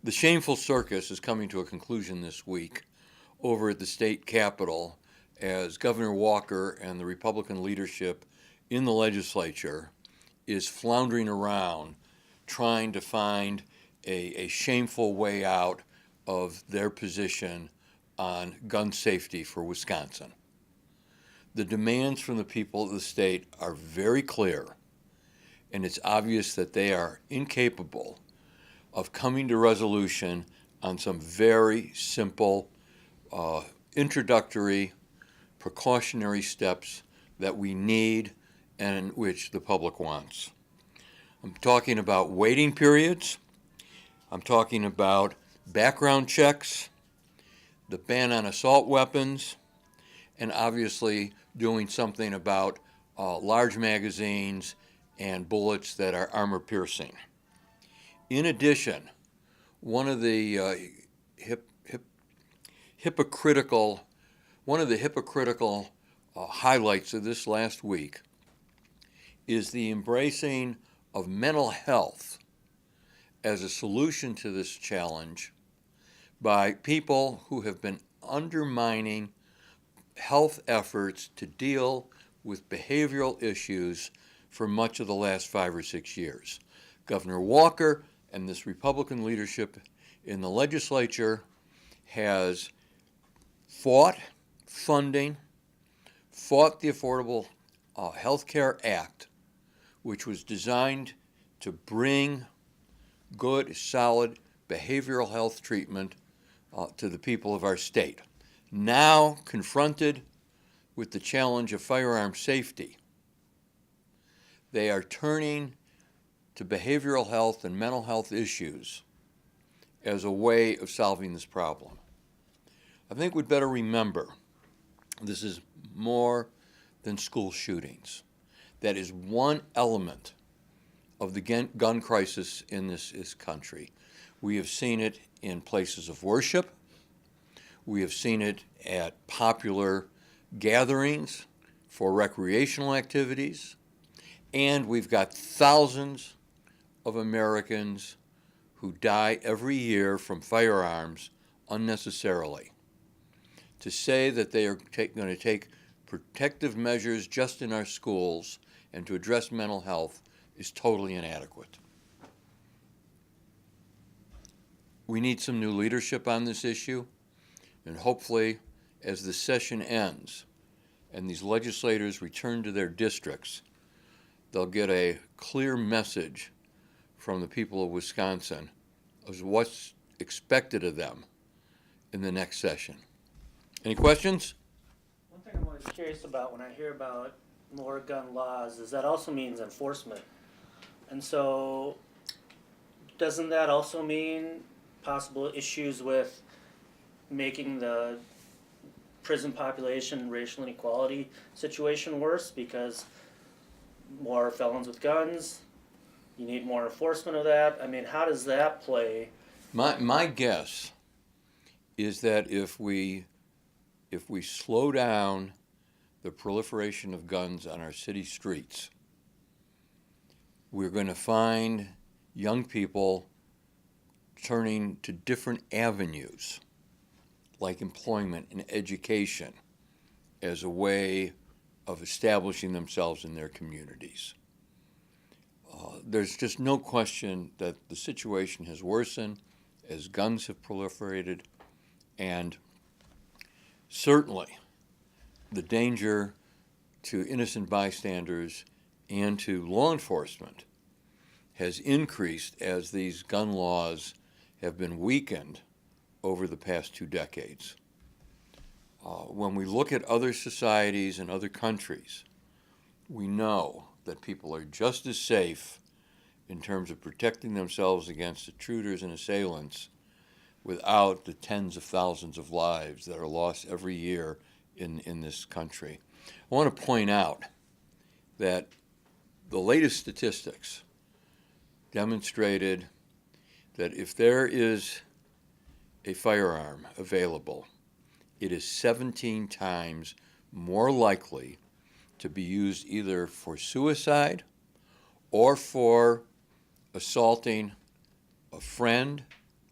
The shameful circus is coming to a conclusion this week over at the state capitol as Governor Walker and the Republican leadership in the legislature is floundering around trying to find a shameful way out of their position on gun safety for Wisconsin. The demands from the people of the state are very clear, and it's obvious that they are incapable of coming to resolution on some very simple introductory precautionary steps that we need and which the public wants. I'm talking about waiting periods. I'm talking about background checks, the ban on assault weapons, and obviously doing something about large magazines and bullets that are armor piercing. In addition, one of the hypocritical highlights of this last week is the embracing of mental health as a solution to this challenge by people who have been undermining health efforts to deal with behavioral issues for much of the last 5 or 6 years. Governor Walker and this Republican leadership in the legislature has fought funding, fought the Affordable Health Care Act, which was designed to bring good, solid behavioral health treatment to the people of our state. Now confronted with the challenge of firearm safety, they are turning to behavioral health and mental health issues as a way of solving this problem. I think we'd better remember this is more than school shootings. That is one element of the gun crisis in this country. We have seen it in places of worship. We have seen it at popular gatherings for recreational activities. And we've got thousands of Americans who die every year from firearms unnecessarily. To say that they are going to take protective measures just in our schools and to address mental health is totally inadequate. We need some new leadership on this issue, and hopefully, as the session ends and these legislators return to their districts, they'll get a clear message from the people of Wisconsin of what's expected of them in the next session. Any questions? One thing I'm always curious about when I hear about more gun laws is that also means enforcement. And so, doesn't that also mean possible issues with making the prison population and racial inequality situation worse because more felons with guns, you need more enforcement of that? I mean, how does that play? My guess is that if we slow down the proliferation of guns on our city streets, we're going to find young people turning to different avenues like employment and education as a way of establishing themselves in their communities. There's just no question that the situation has worsened as guns have proliferated, and certainly the danger to innocent bystanders and to law enforcement has increased as these gun laws have been weakened over the past 2 decades. When we look at other societies and other countries, we know that people are just as safe in terms of protecting themselves against intruders and assailants without the tens of thousands of lives that are lost every year in this country. I want to point out that the latest statistics demonstrated that if there is a firearm available, it is 17 times more likely to be used either for suicide or for assaulting a friend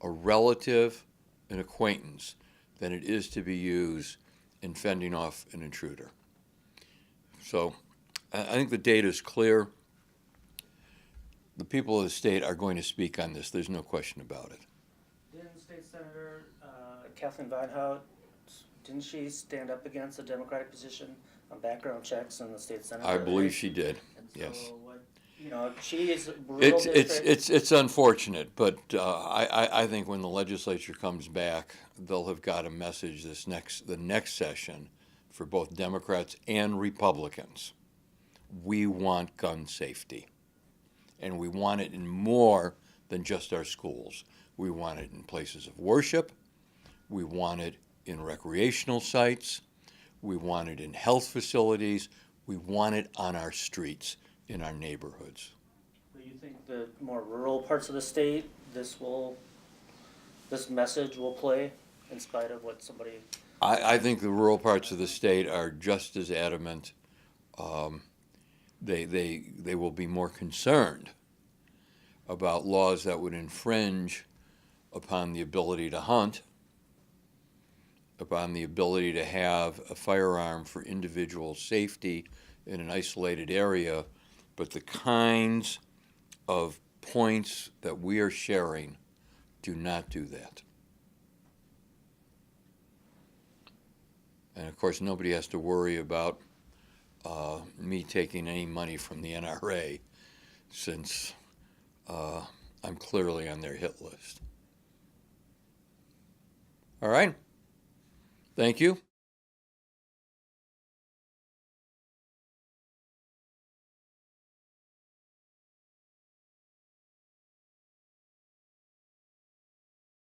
a relative, an acquaintance, than it is to be used in fending off an intruder. So I think the data is clear. The people of the state are going to speak on this. There's no question about it. Didn't State Senator Kathleen Vinehout, didn't she stand up against the Democratic position on background checks in the state Senate? I believe she did. And so Yes. what, she is a rural district. It's unfortunate, but I think when the legislature comes back, they'll have got a message the next session for both Democrats and Republicans. We want gun safety, and we want it in more than just our schools. We want it in places of worship. We want it in recreational sites. We want it in health facilities. We want it on our streets, in our neighborhoods. Do you think the more rural parts of the state, this message will play in spite of what somebody? I think the rural parts of the state are just as adamant. They will be more concerned about laws that would infringe upon the ability to hunt, upon the ability to have a firearm for individual safety in an isolated area, but the kinds of points that we are sharing do not do that. And of course, nobody has to worry about me taking any money from the NRA, since I'm clearly on their hit list. All right. Thank you.